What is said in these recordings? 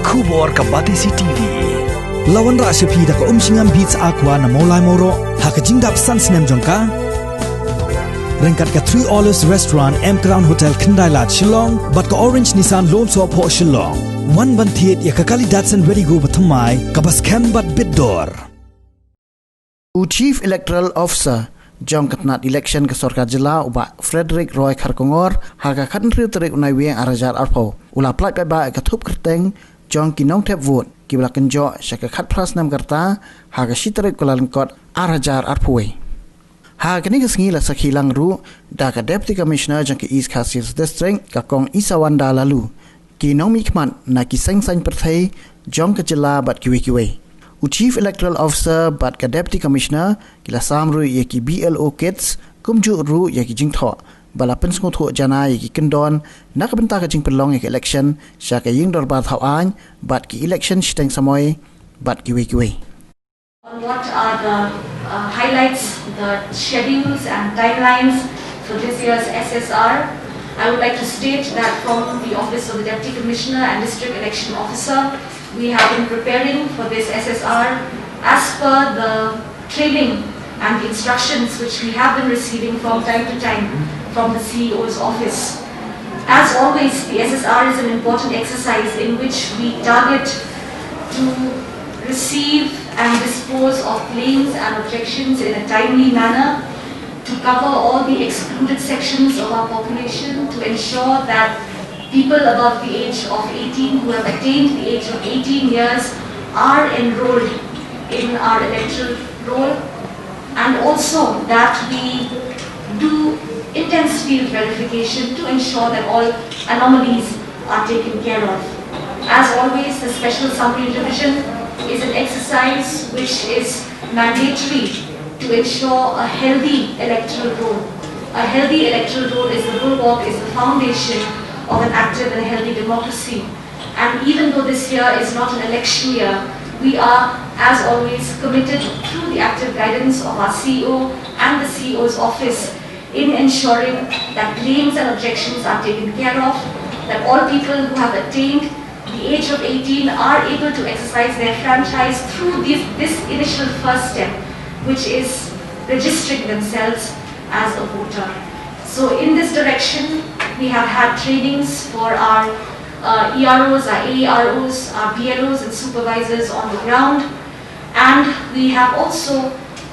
Kubor ka Batisi TV. Lawan rasipi da ka umsingam beats aqua na molai moro hakajingdap san Snem Jong ka. Rengkat ka 3 Olives Restaurant M Crown Hotel Kendailat Shillong bat ka Orange Nissan Loan So Po Shillong. One bantiet ya ka kali Datsun Ready Go bathamai ka bas kem bat bidor. Chief Electoral Officer Jong katnat election ke Sorka Jila uba Frederick Roy Kharkongor haga kadri terik unai wiang arajar arpo ula plak ba ka Thup Kyrteng Jong ki Nongthep vote ki blakan jo shaka khat pras nam karta haga shiterik kulan kot arajar arpoi haga ni kesngi la sakhilang ru da ka Deputy Commissioner Jong ki East Khasis District ka kong Isawanda lalu ki nong mikman na ki seng perthai Jong ka Jila bat kiwi Chief Electoral Officer bat ka Deputy Commissioner kila samru ye ki BLO kids kumju ru ye ki jingtho bala pensngo tho jana ye ki kendon nak benta ka jing pelong ye ki election sha ka ying dor ba thau an bat ki election steng samoy bat ki we What are the highlights, the schedules and timelines for this year's SSR? I would like to state that from the Office of the Deputy Commissioner and District Election Officer, we have been preparing for this SSR as per the training and the instructions which we have been receiving from time to time from the CEO's office. As always, the SSR is an important exercise in which we target to receive and dispose of claims and objections in a timely manner, to cover all the excluded sections of our population, to ensure that people above the age of 18 who have attained the age of 18 years are enrolled in our electoral roll, and also that we do intense field verification to ensure that all anomalies are taken care of. As always, the special summary revision is an exercise which is mandatory to ensure a healthy electoral roll. A healthy electoral roll is the bulwark, is the foundation of an active and healthy democracy. And even though this year is not an election year, we are, as always, committed through the active guidance of our CEO and the CEO's office in ensuring that claims and objections are taken care of, that all people who have attained the age of 18 are able to exercise their franchise through this initial first step, which is registering themselves as a voter. So in this direction, we have had trainings for our EROs, our AEROs, our BLOs and supervisors on the ground, and we have also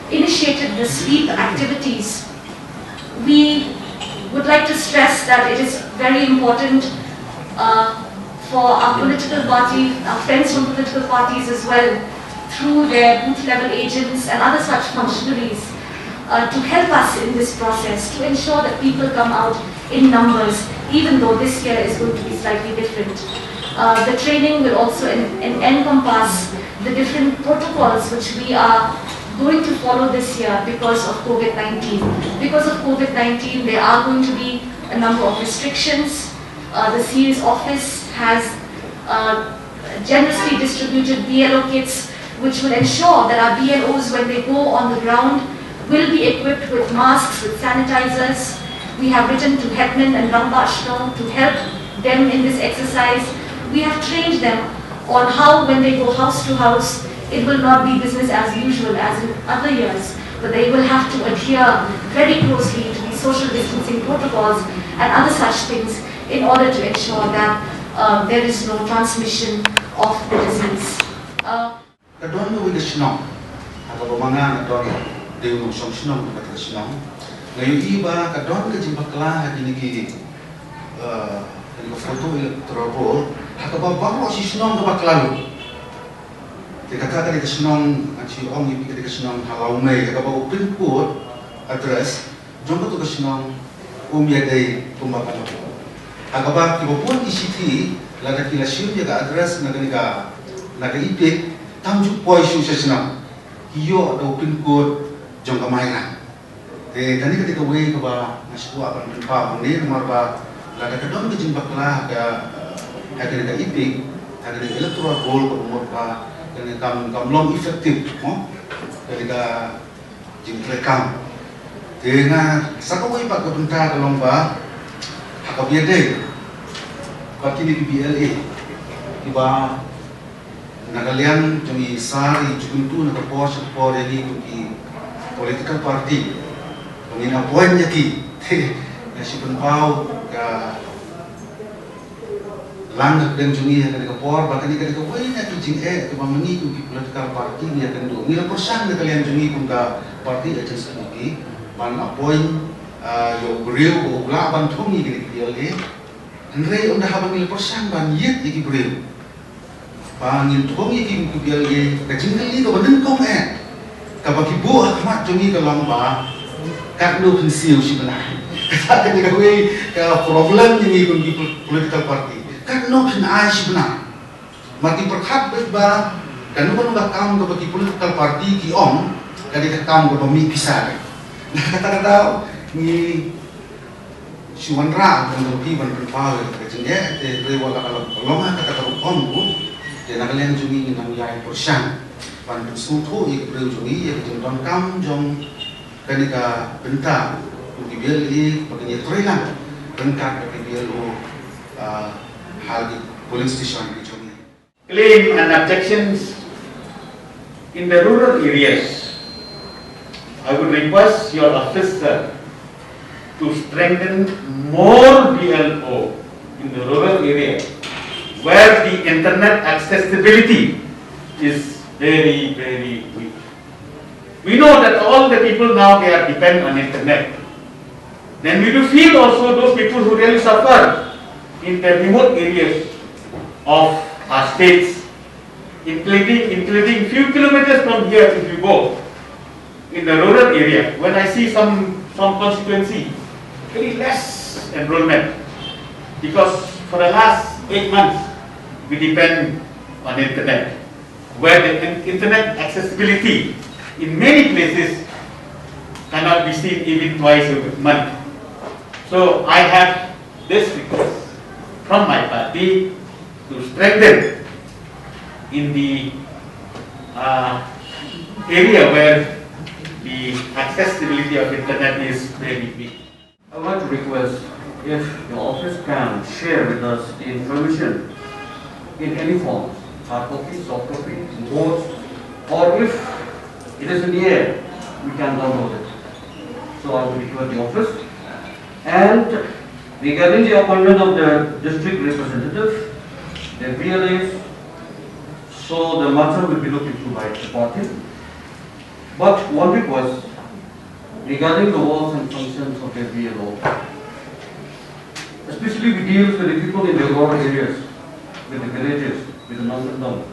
initiated the sweep activities. We would like to stress that it is very important for our political party, our friends from political parties as well, through their booth level agents and other such functionaries, to help us in this process, to ensure that people come out in numbers, even though this year is going to be slightly different. The training will also encompass the different protocols which we are going to follow this year because of COVID-19. Because of COVID-19, there are going to be a number of restrictions. The CEO's office has generously distributed BLO kits which will ensure that our BLOs, when they go on the ground, will be equipped with masks, with sanitizers. We have written to Hetman and Rambashno to help them in this exercise. We have trained them on how, when they go house to house, it will not be business as usual as in other years, but they will have to adhere very closely to the social distancing protocols and other such things in order to ensure that there is no transmission of the disease. Kadon no wiga sinong, ako mga kadon dew no song sinong ka sinong. Ngayon iba kadon ka jimbakla hadi niki ko foto electoral roll, ako ba bako si sinong ka baklalu. Kata ka sinong at si Ong ibi ka sinong halaw may ka ba pin code address, jom ka sinong umyade tumbakalo. Ako ba kibopon ICT lada kila siya ka address na ganika nagaipik tamjuk poi su sesna hiyo ada pin code jong kamay na tani ketika we ka ba nasku apan pa ni nomor ba lada ka don jing bakla ka ka ipik ada electoral roll ko umur pa kani kam long effective mo ketika jing rekam dengan sakawai pa ka bentar kalong ba hakabiade bakini BLA iba Nagalian jumi sari juntu nakapor sekapor ini kuki political party. Pengina poin yaki. Si penpau ka langak dan jungi yang kapor bahkan ini ka poin yaki jing ke mangi kuki political party dia kan do. Mila persan kalian jungi kumka party aja sekali. Man poin yo beriu o glaban thungi gini dia le. Andre onda habang mila persan ban yet yaki beriu. Bangin tuong iki kubial ye kajingal ni ka banen kong kabaki bu akmat jongi ka lamba kakno pensiu si benah kata ni ka we ka problem ni kun political party kakno pen ai si benah mati perkhat ba kanu kan ba kam ka baki political party ki om kadi ka kam ka mi pisah kata ni si wanra kan ki ban pa ka jinge te wala kala loma kata om bu nakalian jungi nang yai persan pan sutu ik breu jungi ek jong kam jong kanika benta ukibiel i pakinya trelan benta ukibiel o hal di police station di jungi. Claim and objections in the rural areas. I would request your officer to strengthen more BLO in the rural area, where the internet accessibility is very, very weak. We know that all the people now, they are depend on internet. Then we do feel also those people who really suffer in the remote areas of our states, including few kilometers from here if you go in the rural area. When I see some constituency, very less enrollment, because for the last 8 months, we depend on internet, where the internet accessibility in many places cannot be seen even twice a month. So I have this request from my party to strengthen in the area where the accessibility of internet is very weak. I would like to request if your office can share with us the information in any form, hard copy, soft copy, both, or if it is in the air, we can download it. So I will request the office. And regarding the appointment of the district representative, the VLAs, so the matter will be looked into by the party. But one request regarding the roles and functions of the VLO, especially we deal with the people in the rural areas, with the villages, with the Nongthep.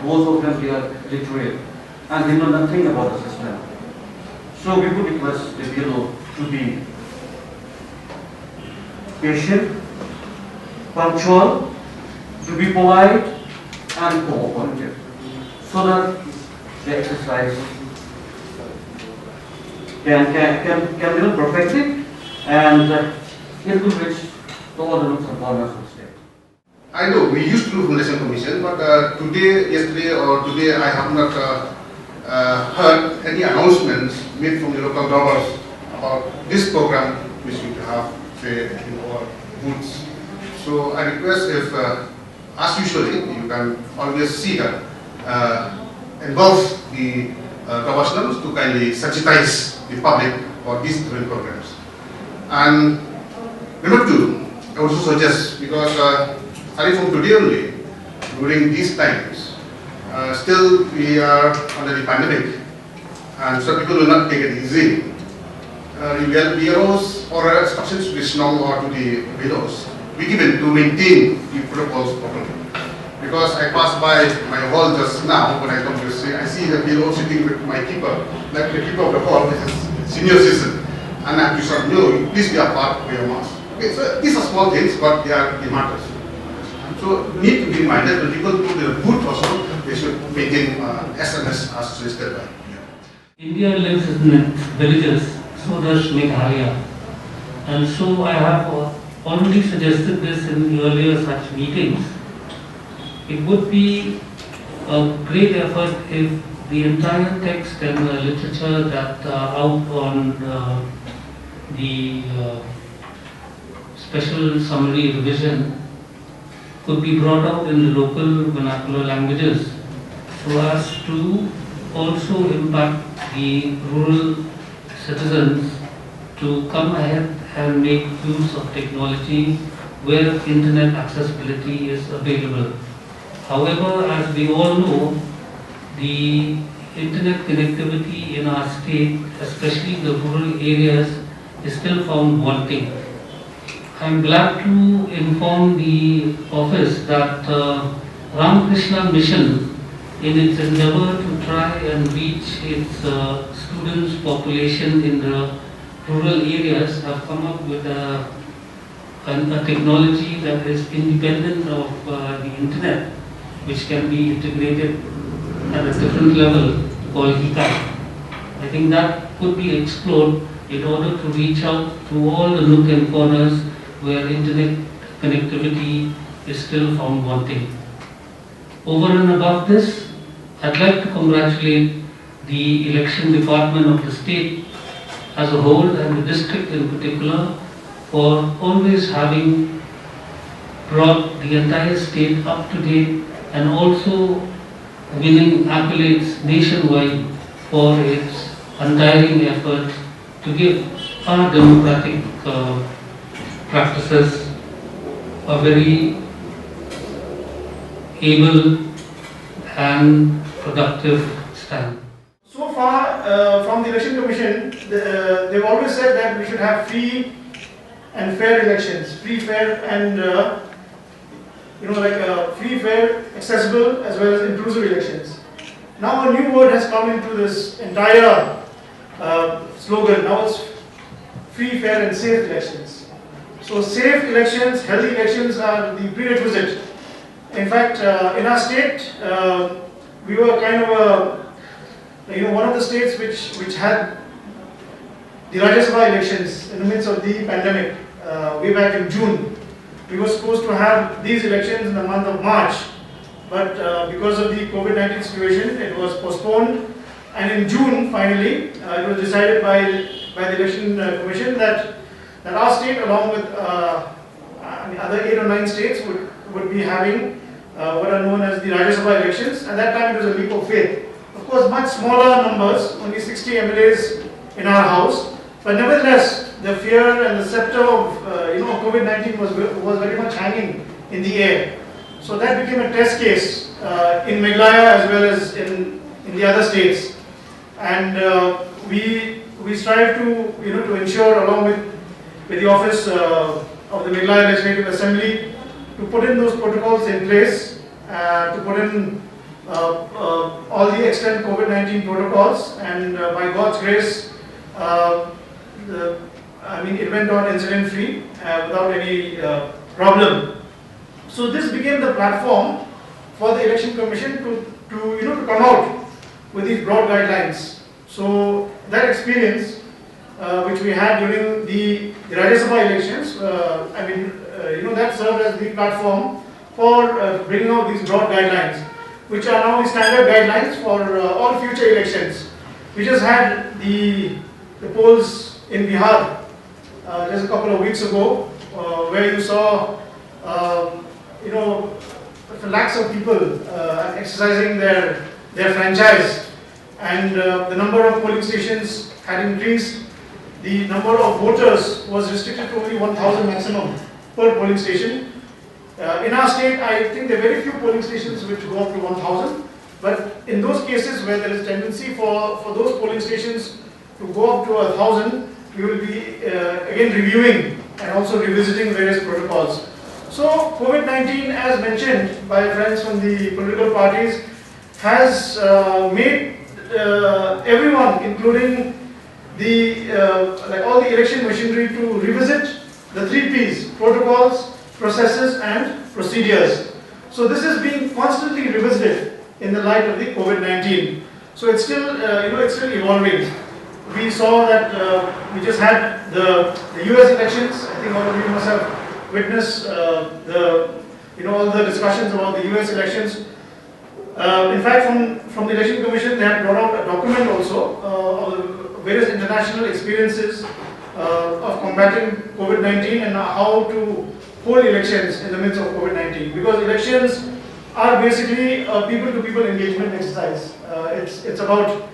Most of them, they are literate and they know nothing about the system. So we would request the BLO to be patient, punctual, to be polite and cooperative, so that the exercise can be done perfectly and it will reach to all the looks and corners of the state. I know we used to do foundation commission, but yesterday or today, I have not heard any announcements made from the local governors about this program which we have, say, in our booths. So I request if, as usually, you can always see that involve the professionals to kindly sensitize the public for these different programs. And number two, I also suggest, because starting from today only, during these times, still we are under the pandemic, and so people will not take it easy. BROs or instructions to the Snem or to the widows, we given to maintain the protocols properly. Because I passed by my hall just now when I come to say, I see the BRO sitting with my keeper, like the keeper of the hall, which is senior citizen, and I have to say, no, please be apart for your mask. Okay, so these are small things, but they are the matters. So need to be reminded when people go to the booth also, they should maintain SMS as suggested by. India lives in villages, so does Meghalaya. And so I have already suggested this in earlier such meetings. It would be a great effort if the entire text and the literature that are out on the special summary revision could be brought out in the local vernacular languages so as to also impact the rural citizens to come ahead and make use of technology where internet accessibility is available. However, as we all know, the internet connectivity in our state, especially in the rural areas, is still found wanting. I am glad to inform the office that Ramakrishna Mission, in its endeavor to try and reach its students' population in the rural areas, have come up with a technology that is independent of the internet, which can be integrated at a different level, called HICAP. I think that could be explored in order to reach out to all the nook and corners where internet connectivity is still found wanting. Over and above this, I'd like to congratulate the election department of the state as a whole and the district in particular for always having brought the entire state up to date and also winning accolades nationwide for its untiring efforts to give our democratic practices a very able and productive stand. So far, from the Election Commission, they've always said that we should have free and fair elections, free, fair, and free, fair, accessible, as well as inclusive elections. Now a new word has come into this entire slogan. Now it's free, fair, and safe elections. So safe elections, healthy elections are the prerequisite. In fact, in our state, we were kind of one of the states which had the Rajya Sabha elections in the midst of the pandemic, way back in June. We were supposed to have these elections in the month of March, but because of the COVID-19 situation, it was postponed. And in June, finally, it was decided by the Election Commission that our state, along with other 8 or 9 states, would be having what are known as the Rajya Sabha elections. At that time, it was a leap of faith. Of course, much smaller numbers, only 60 MLAs in our house, but nevertheless, the fear and the scepter of COVID-19 was very much hanging in the air. So that became a test case in Meghalaya as well as in the other states, and we strive to ensure, along with the office of the Meghalaya Legislative Assembly, to put in those protocols in place, to put in all the extant COVID-19 protocols, and by God's grace, it went on incident-free without any problem. So this became the platform for the Election Commission to come out with these broad guidelines. So that experience, which we had during the Rajya Sabha elections, that served as the platform for bringing out these broad guidelines, which are now the standard guidelines for all future elections. We just had the polls in Bihar just a couple of weeks ago, where you saw lakhs of people exercising their franchise, and the number of polling stations had increased. The number of voters was restricted to only 1,000 maximum per polling station. In our state, I think there are very few polling stations which go up to 1,000, but in those cases where there is tendency for those polling stations to go up to 1,000, we will be again reviewing and also revisiting various protocols. So COVID-19, as mentioned by friends from the political parties, has made everyone, including all the election machinery, to revisit the 3 Ps: protocols, processes, and procedures. So this is being constantly revisited in the light of the COVID-19. So it's still, it's still evolving. We saw that we just had the US elections. I think all of you must have witnessed all the discussions about the US elections. In fact, from the Election Commission, they had brought out a document also of the various international experiences of combating COVID-19 and how to hold elections in the midst of COVID-19, because elections are basically a people-to-people engagement exercise. It's about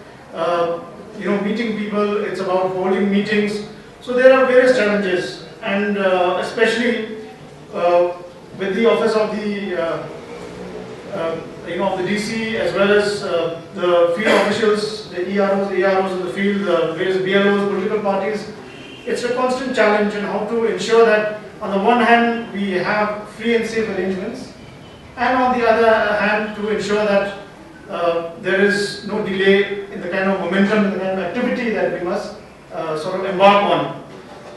meeting people. It's about holding meetings. So there are various challenges, and especially with the office of the of the DC, as well as the field officials, the EROs in the field, the various BLOs, political parties. It's a constant challenge in how to ensure that on the one hand we have free and safe arrangements, and on the other hand to ensure that there is no delay in the kind of momentum and the kind of activity that we must sort of embark on.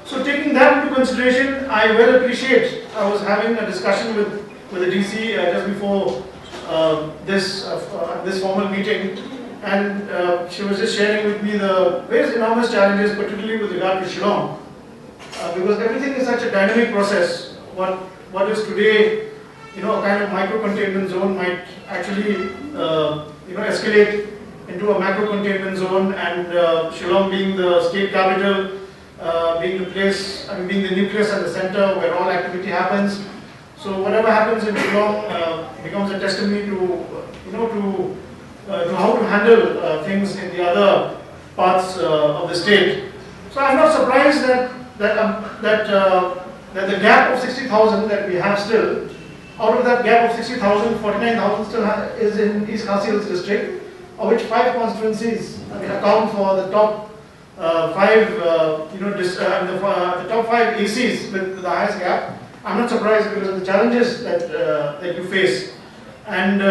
So taking that into consideration, I well appreciate, I was having a discussion with the DC just before this formal meeting, and she was just sharing with me the various enormous challenges, particularly with regard to Shillong, because everything is such a dynamic process. What is today, a kind of micro-containment zone might actually, escalate into a macro-containment zone, and Shillong being the state capital, being the place, being the nucleus at the center where all activity happens. So whatever happens in Jong becomes a testimony to how to handle things in the other parts of the state. So I'm not surprised that the gap of 60,000 that we have still, out of that gap of 60,000, 49,000 still is in East Khasi Hills district, of which 5 constituencies account for the top 5, the top 5 ACs with the highest gap. I'm not surprised because of the challenges that you face, and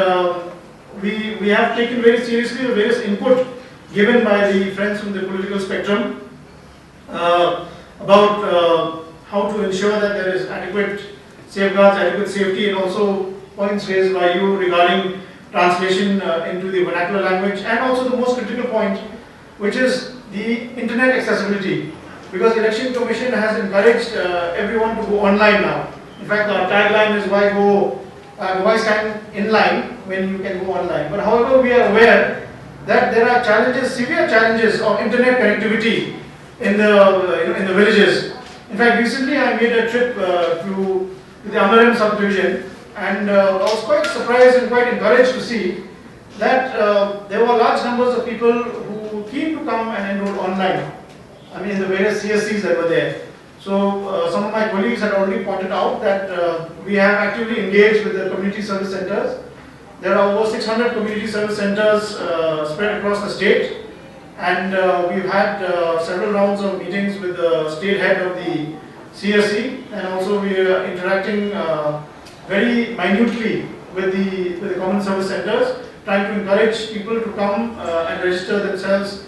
we have taken very seriously the various input given by the friends from the political spectrum about how to ensure that there is adequate safeguards, adequate safety, and also points raised by you regarding translation into the vernacular language, and also the most critical point, which is the internet accessibility. Because the Election Commission has encouraged everyone to go online now. In fact, our tagline is why stand in line when you can go online. But however, we are aware that there are challenges, severe challenges of internet connectivity in the villages. In fact, recently I made a trip to the Amaram subdivision, and I was quite surprised and quite encouraged to see that there were large numbers of people who came to come and enroll online. The various CSCs that were there. So some of my colleagues had already pointed out that we have actively engaged with the community service centers. There are over 600 community service centers spread across the state, and we've had several rounds of meetings with the state head of the CSC, and also we are interacting very minutely with the common service centers, trying to encourage people to come and register themselves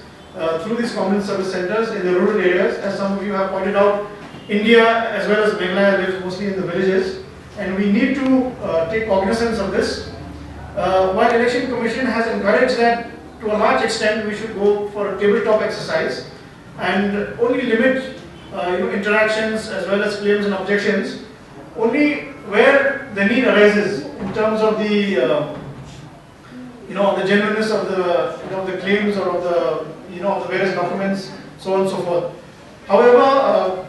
through these common service centers in the rural areas. As some of you have pointed out, India as well as Meghalaya lives mostly in the villages, and we need to take cognizance of this. While Election Commission has encouraged that to a large extent we should go for a tabletop exercise and only limit interactions as well as claims and objections only where the need arises in terms of the the genuineness of the claims or of the various documents, so on and so forth. However,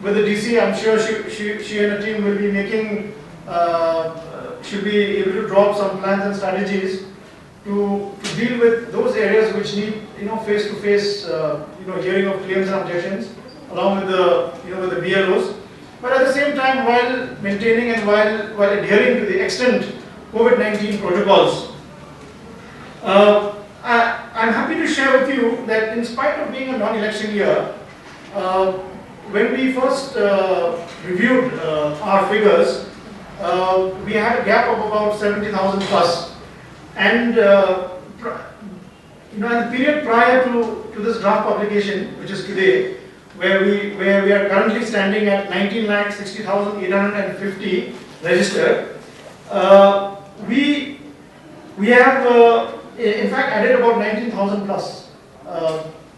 with the DC, I'm sure she and her team will be making, should be able to draw up some plans and strategies to deal with those areas which need face-to-face hearing of claims and objections, along with the BLOs. But at the same time, while maintaining and while adhering to the extant COVID-19 protocols. I'm happy to share with you that in spite of being a non-election year, when we first reviewed our figures, we had a gap of about 70,000 plus, and in the period prior to this draft publication, which is today, where we are currently standing at 19,60,850 registered, we have in fact added about 19,000 plus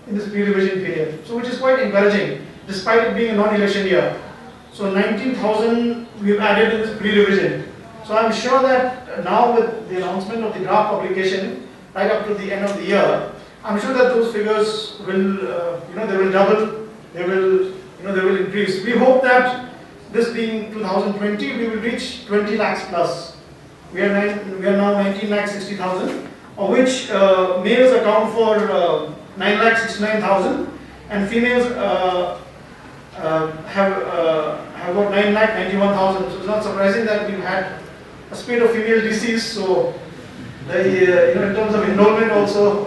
in this pre-revision period, so which is quite encouraging despite it being a non-election year. So 19,000 we've added in this pre-revision. So I'm sure that now with the announcement of the draft publication right up to the end of the year, I'm sure that those figures will they will double, they will increase. We hope that this being 2020, we will reach 20 lakhs plus. We are now 19 lakh 60,000, of which males account for 9 lakh 69,000, and females have about 9 lakh 91,000. So it's not surprising that we've had a spate of female deceased. So the in terms of enrollment also,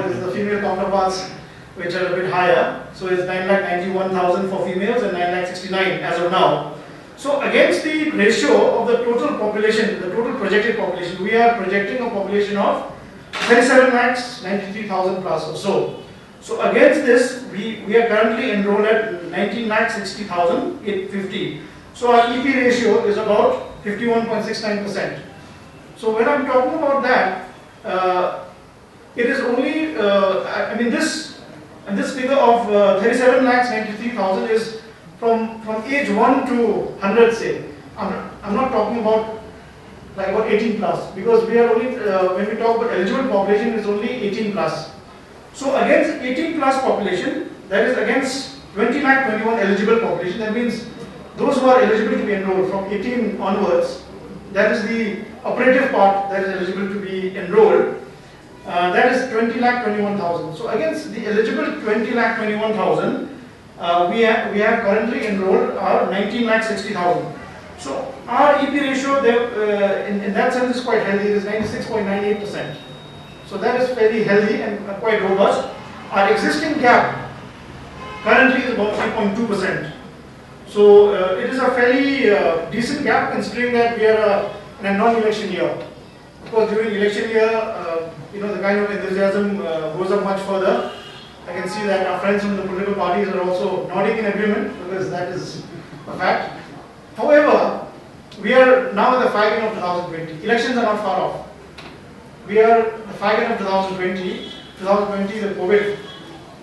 is the female counterparts which are a bit higher. So it's 9 lakh 91,000 for females and 9 lakh 69 as of now. So against the ratio of the total population, the total projected population, we are projecting a population of 37 lakhs 93,000 plus or so. So against this, we are currently enrolled at 19 lakh 60,850. So our EP ratio is about 51.69%. So when I'm talking about that, it is only, this figure of 37 lakhs 93,000 is from age 1 to 100, say. I'm not talking about like about 18 plus, because we are only, when we talk about eligible population, it's only 18 plus. So against 18 plus population, that is against 20 lakh 21 eligible population, that means those who are eligible to be enrolled from 18 onwards, that is the operative part that is eligible to be enrolled, that is 20 lakh 21,000. So against the eligible 20 lakh 21,000, we have currently enrolled are 19 lakh 60,000. So our EP ratio there, in that sense is quite healthy. It is 96.98%. So that is fairly healthy and quite robust. Our existing gap currently is about 3.2%. So it is a fairly decent gap, considering that we are in a non-election year. Of course, during election year, the kind of enthusiasm goes up much further. I can see that our friends from the political parties are also nodding in agreement, because that is a fact. However, we are now at the fag end of 2020. Elections are not far off. We are at the fag end of 2020. 2020, the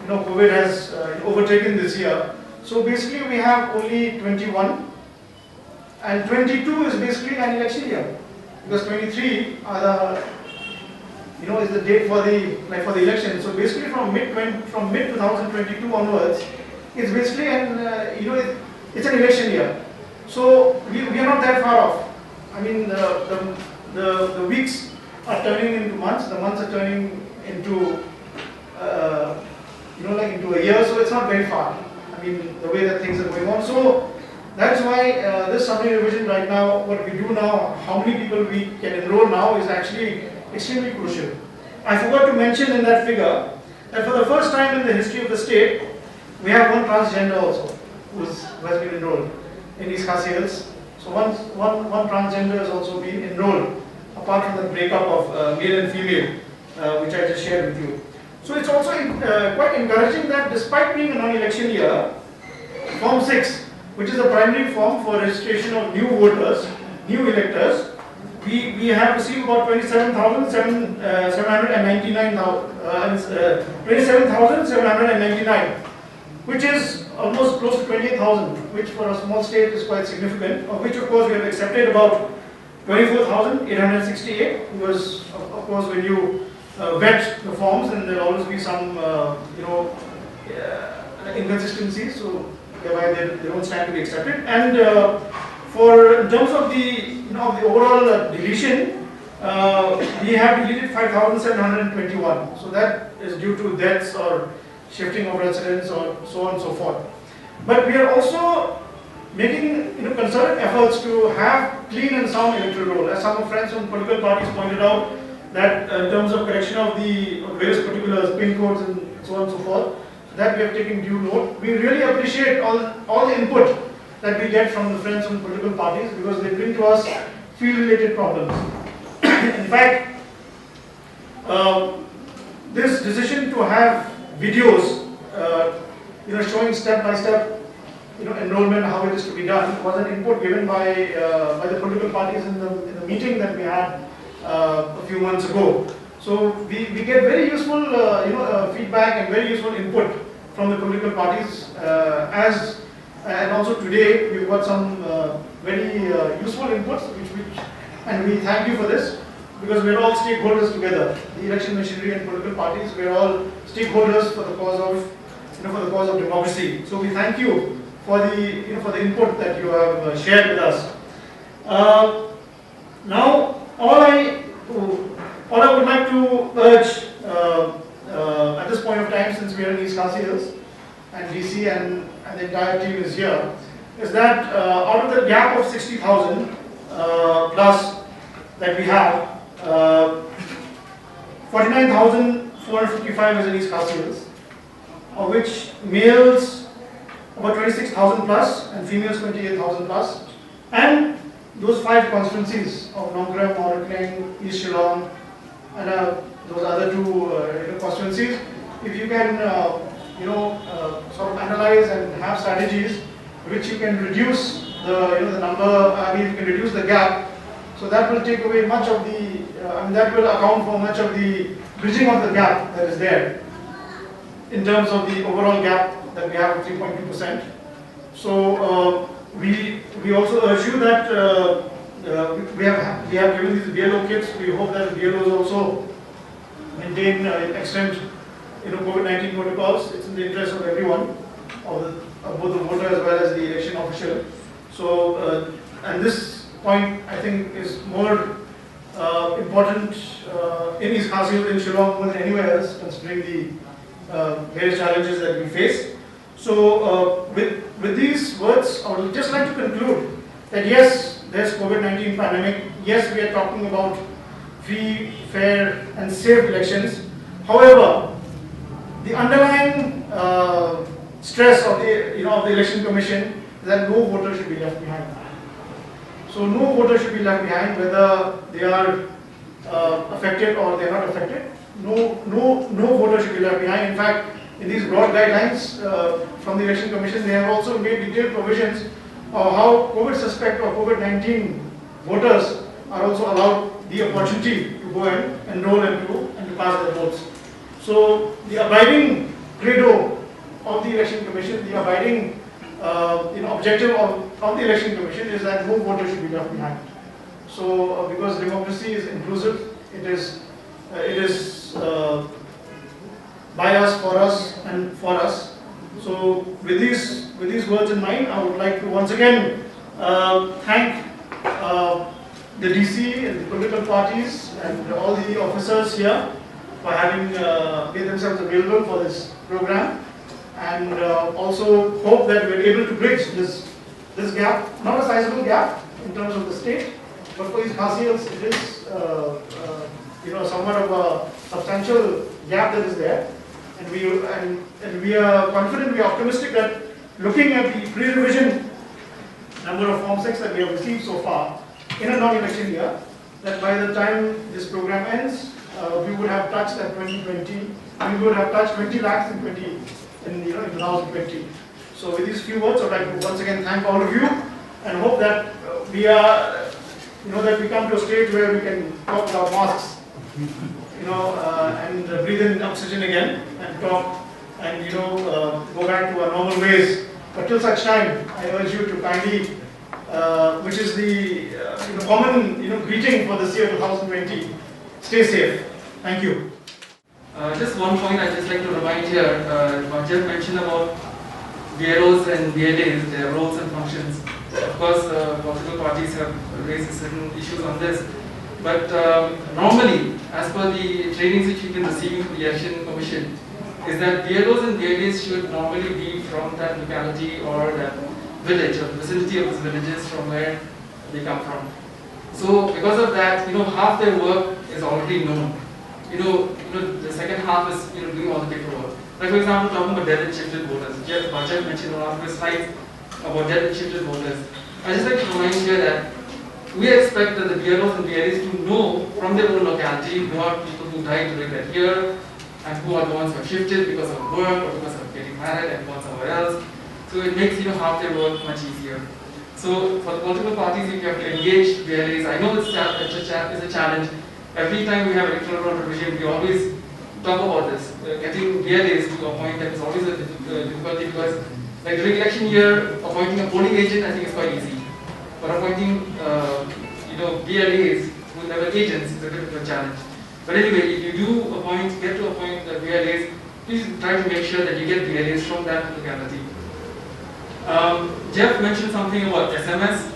COVID has overtaken this year. So basically, we have only 21, and 22 is basically an election year, because 23 are the is the date for the election. So basically, from mid 2022 onwards, it's basically it's an election year. So we are not that far off. I mean, the weeks are turning into months. The months are turning into into a year. So it's not very far. I mean, the way that things are going on. So that's why this summary revision right now, what we do now, how many people we can enroll now, is actually extremely crucial. I forgot to mention in that figure that for the first time in the history of the state, we have one transgender also who has been enrolled in these Hills. So one transgender has also been enrolled, apart from the breakup of male and female, which I just shared with you. So it's also quite encouraging that despite being a non-election year, Form 6, which is the primary form for registration of new voters, new electors, we have received about 27,799, which is almost close to 28,000, which for a small state is quite significant, of which of course we have accepted about 24,868, because of course when you vet the forms, then there will always be some inconsistencies, so thereby they don't stand to be accepted. And in terms of the the overall deletion, we have deleted 5,721. So that is due to deaths or shifting of residence or so on and so forth. But we are also making concerted efforts to have clean and sound electoral roll. As some of friends from political parties pointed out, that in terms of correction of the various particulars, PIN codes and so on and so forth, that we have taken due note. We really appreciate all the input that we get from the friends from political parties, because they bring to us field-related problems. In fact, this decision to have videos, showing step-by-step, enrollment, how it is to be done, was an input given by the political parties in the meeting that we had a few months ago. So we get very useful, feedback and very useful input from the political parties, and also today we've got some very useful inputs, and we thank you for this, because we're all stakeholders together. The election machinery and political parties, we're all stakeholders for the cause of democracy. So we thank you for the input that you have shared with us. Now, all I would like to urge at this point of time, since we are in East Khasi Hills and DC and the entire team is here, is that out of the gap of 60,000 plus that we have, 49,455 is in East Khasi Hills, of which males about 26,000 plus and females 28,000 plus, and those 5 constituencies of Nongthep, Kyrteng, East Shillong, and those other 2 constituencies. If you can, sort of analyze and have strategies which you can reduce the number. I mean, you can reduce the gap. So that will take away much of the. That will account for much of the bridging of the gap that is there in terms of the overall gap that we have of 3.2%. So we also urge you that we have given these BLO kits. We hope that the BLOs also maintain extend COVID-19 protocols. It's in the interest of everyone, of both the voter as well as the election official. So and this point I think is more important in East Khasi Hills, in Shillong, more than anywhere else, considering the various challenges that we face. So with these words, I would just like to conclude that yes, there's COVID-19 pandemic. Yes, we are talking about free, fair, and safe elections. However, the underlying stress of the of the election commission is that no voter should be left behind. So no voter should be left behind, whether they are affected or they are not affected. No voter should be left behind. In fact, in these broad guidelines from the election commission, they have also made detailed provisions of how COVID suspect or COVID-19 voters are also allowed the opportunity to go and enroll and to cast their votes. So the abiding credo of the election commission, the abiding objective of the election commission is that no voter should be left behind. So because democracy is inclusive, it is by us, for us, and for us. So with these words in mind, I would like to once again thank the DC and the political parties and all the officers here for having made themselves available for this program, and also hope that we're able to bridge this gap, not a sizable gap in terms of the state, but for East Khasi Hills it is somewhat of a substantial gap that is there, and we are confident, we are optimistic that looking at the pre-revision number of Form 6 that we have received so far in a non-election year, that by the time this program ends, we would have touched that 2020. We would have touched 20 lakhs in 2020. So with these few words, I'd like to once again thank all of you, and hope that we are, that we come to a stage where we can talk without masks, and breathe in oxygen again and talk and go back to our normal ways. But till such time, I urge you to kindly, which is the common greeting for this year 2020. Stay safe. Thank you. Just one point I'd just like to remind here. Nongthep mentioned about BLOs and BLAs, their roles and functions. Of course, political parties have raised certain issues on this. But normally, as per the trainings which we've been receiving from the Election Commission, is that BLOs and BLAs should normally be from that locality or that village or the vicinity of those villages from where they come from. So because of that, half their work is already known. The second half is doing all the paperwork. Like for example, talking about dead and shifted voters. Jeff mentioned on one of his slides about dead and shifted voters. I just like to remind here that we expect that the BLOs and BLAs to know from their own locality who are people who died during that year and who are the ones who are shifted because of work or because of getting married and gone somewhere else. So it makes half their work much easier. So for the political parties, if you have to engage BLAs, I know it's a challenge. Every time we have electoral roll revision, we always talk about this. Getting BLAs to a point that is always a difficulty, because like during election year, appointing a polling agent I think is quite easy. But appointing BLAs who level agents is a difficult challenge. But anyway, if you do get to appoint the BLAs, please try to make sure that you get BLAs from that locality. Jeff mentioned something about SMS,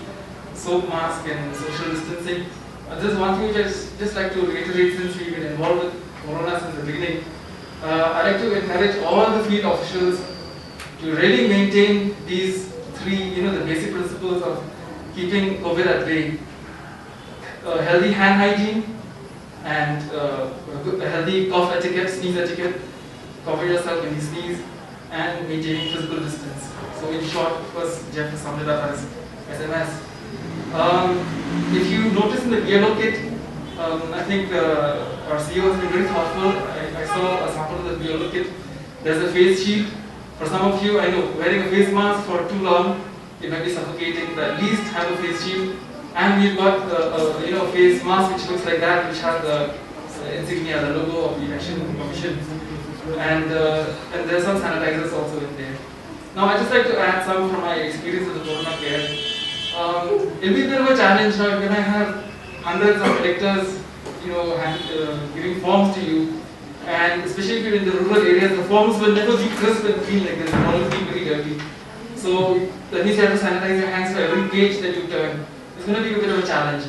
soap mask and social distancing. This is one thing which I just like to reiterate since we've been involved with Corona since the beginning. I'd like to encourage all the field officials to really maintain these three, the basic principles of keeping COVID at bay. Healthy hand hygiene and a healthy cough etiquette, sneeze etiquette, cover yourself when you sneeze, and maintaining physical distance. So in short, of course, Jeff has summed it up as SMS. If you notice in the BLO kit, I think our CEO has been very thoughtful. I saw a sample of the BLO kit. There's a face shield. For some of you, I know wearing a face mask for too long, it might be suffocating. But at least have a face shield. And we've got a face mask which looks like that, which has the insignia, the logo of the Election Commission. And there's some sanitizers also in there. Now, I'd just like to add some from my experience with the Corona care. It'll be a bit of a challenge now when I have hundreds of electors, giving forms to you, and especially if you're in the rural areas, the forms will never be crisp and clean like this. They'll always be very dirty. So that means you have to sanitize your hands for every page that you turn. It's going to be a bit of a challenge.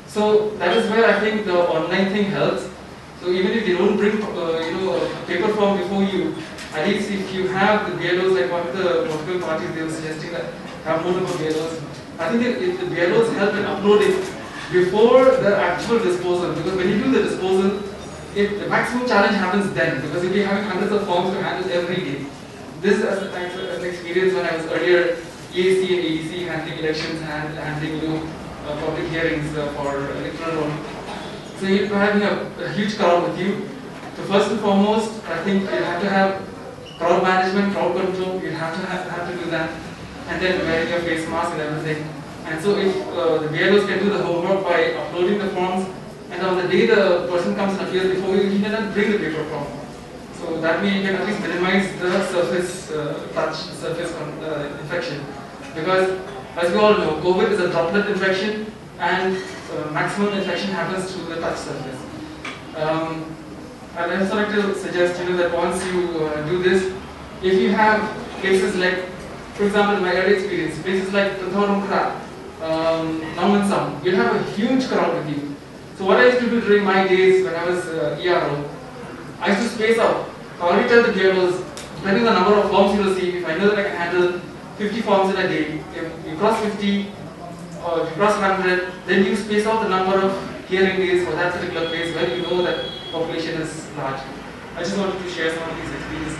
So that is where I think the online thing helps. So even if they don't bring, a paper form before you, at least if you have the BLOs, like one of the political parties, they were suggesting that have more number of BLOs. I think if the BLOs help in uploading before the actual disposal, because when you do the disposal, the maximum challenge happens then, because you'll be having hundreds of forms to handle every day. This as an experience when I was earlier EAC and ADC handling elections and handling public hearings for electoral roll. So you're having a huge crowd with you. So first and foremost, I think you have to have crowd management, crowd control. You have to do that, and then wearing your face mask and everything. And so if the BLOs can do the homework by uploading the forms, and on the day the person comes and appears before you, he cannot bring the paper form. So that way you can at least minimize the surface infection. Because as we all know, COVID is a droplet infection, and maximum infection happens through the touch surface. I'd also like to suggest that once you do this, if you have places like, for example, in my early experience, places like Nongthep, Nongthep, you'll have a huge crowd with you. So what I used to do during my days when I was ERO, I used to space out. I already tell the BLOs, depending on the number of forms you receive, if I know that I can handle 50 forms in a day, if you cross 50 or if you cross 100, then you space out the number of hearing days for that particular place where you know that population is large. I just wanted to share some of these experiences.